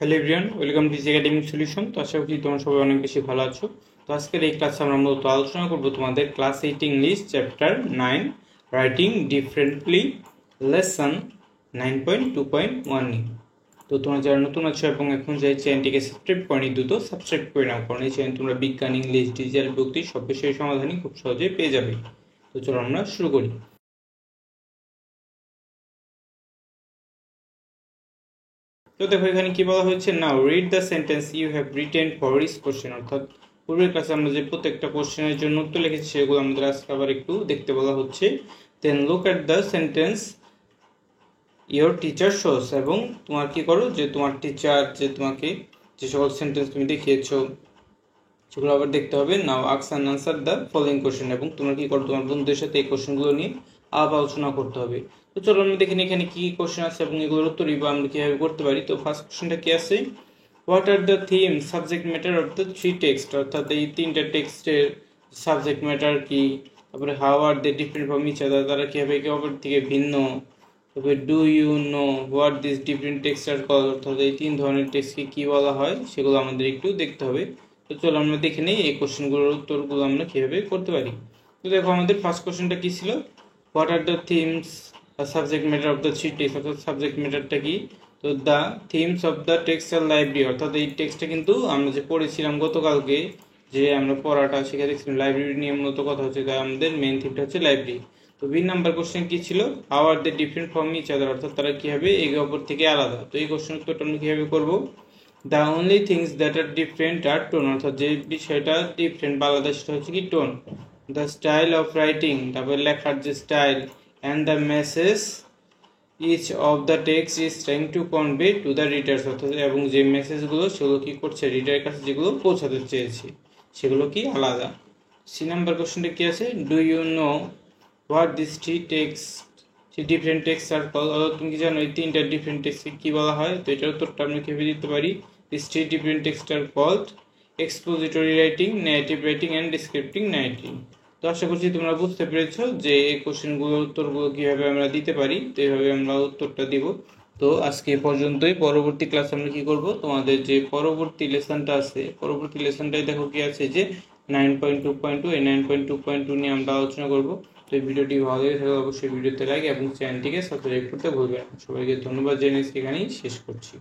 Hello everyone, welcome to academic solution. তো আশা করি তোমরা সবাই অনেক বেশি ভালো আছো। তো আজকের এই ক্লাসে আমরা মূলত আলোচনা করব তোমাদের class 8 English chapter 9 writing differently lesson 9.2.1 নিয়ে। তো তোমরা যারা নতুন আছো এবং এখন যে চ্যানেলটিকে সাবস্ক্রাইব করনি, দ্রুত সাবস্ক্রাইব করে নাও, কারণ এই চ্যানেল তোমরা বিজ্ঞান, ইংলিশ, ডিজিটাল প্রযুক্তি সব বিষয়ের সমাধানই খুব সহজে পেয়ে যাবে। তো চলো আমরা শুরু করি। তো দেখো এখানে কি বলা হয়েছে, now read the sentence you have written for each question. অর্থাৎ পূর্বের ক্লাসে আমরা যে প্রত্যেকটা কোশ্চেনের জন্য উত্তর লিখেছি সেগুলো আমাদের আজকে আবার একটু দেখতে বলা হচ্ছে। Then look at the sentence your teacher shows. এবং তোমার কি করো, যে তোমার টিচার যে তোমাকে যে সকল সেন্টেন্স তুমি দেখিয়েছো সেগুলো আবার দেখতে হবে। Now ask and answer the following question. এবং তোমরা কি করো, তোমার বন্ধুদের সাথে এই কোশ্চেনগুলো নিয়ে আলাপ আলোচনা করতে হবে। তো চলো আমরা দেখি এখানে কি কোশ্চেন আছে এবং এগুলোর উত্তর বা আমরা কিভাবে করতে পারি। তো ফার্স্ট কোশ্চেনটা কি আছে, what are the theme subject matter of the three text. অর্থাৎ এই তিনটা টেক্সটের সাবজেক্ট ম্যাটার কি, তারপরে how are they different from each other, তারা কীভাবে একে অপর থেকে ভিন্ন, তারপরে do you know what this different text are call. অর্থাৎ এই তিন ধরনের টেক্সটকে কী বলা হয় সেগুলো আমাদের একটু দেখতে হবে। তো চলো আমরা দেখে নিই এই কোশ্চেনগুলোর উত্তরগুলো আমরা কীভাবে করতে পারি। তো দেখো আমাদের ফার্স্ট কোশ্চেনটা কী ছিল, what are the themes subject matter of the three text. অর্থাৎ সাবজেক্ট ম্যাটারটা কি, তো the themes of the textile library. অর্থাৎ এই টেক্সটটা কিন্তু আমরা যে পড়েছিলাম গতকালকে, যে আমরা পড়াটা শিখে দেখছিলাম লাইব্রেরি নিয়ে মূলত কথা হচ্ছে, তাই আমাদের মেইন থিমটা হচ্ছে লাইব্রেরি। তো বি নাম্বার কোশ্চেন কি ছিল, how are they different from each other. অর্থাৎ তারা কীভাবে একে অপর থেকে আলাদা। তো এই কোশ্চেন উত্তরটা আমরা কীভাবে করবো, the only things that are different are tone. অর্থাৎ যে বিষয়টা ডিফারেন্ট বা আলাদা সেটা হচ্ছে কি tone. The style of writing, তারপরে লেখার যে style, and the message each of the text is trying to convey to the readers. অর্থাৎ এবং যে মেসেজগুলো সেগুলো কি করছে, রিডারের কাছে যেগুলো পৌঁছাতে চেয়েছে সেগুলো কি আলাদা। সি নাম্বার কোশ্চেনটা কি আছে, do you know what this three different text are call. তুমি কি জানো এই তিনটা ডিফারেন্ট টেক্সটকে কি বলা হয়। তো এটার উত্তরটা আমরা কিভাবে দিতে পারি, this three different text are called expository writing, negative writing and descriptive writing. তো আশা করছি তোমরা বুঝতে পেরেছো যে এই কোশ্চেনগুলোর উত্তরগুলো কীভাবে আমরা দিতে পারি। তো এইভাবে আমরা উত্তরটা দিব। তো আজকে পর্যন্তই। পরবর্তী ক্লাস আমরা কি করব, তোমাদের যে পরবর্তী লেসনটা আছে, পরবর্তী লেসনটাই দেখো কি আছে, যে 9.2.2, এই 9.2.2 নিয়ে আমরা আলোচনা করব। তো এই ভিডিওটি ভালো লেগে থাকলে অবশ্যই ভিডিওতে লাইক এবং চ্যানেলটিকে সাবস্ক্রাইব করতে ভুলবেন না। সবাইকে ধন্যবাদ জানিয়ে এখানেই শেষ করছি।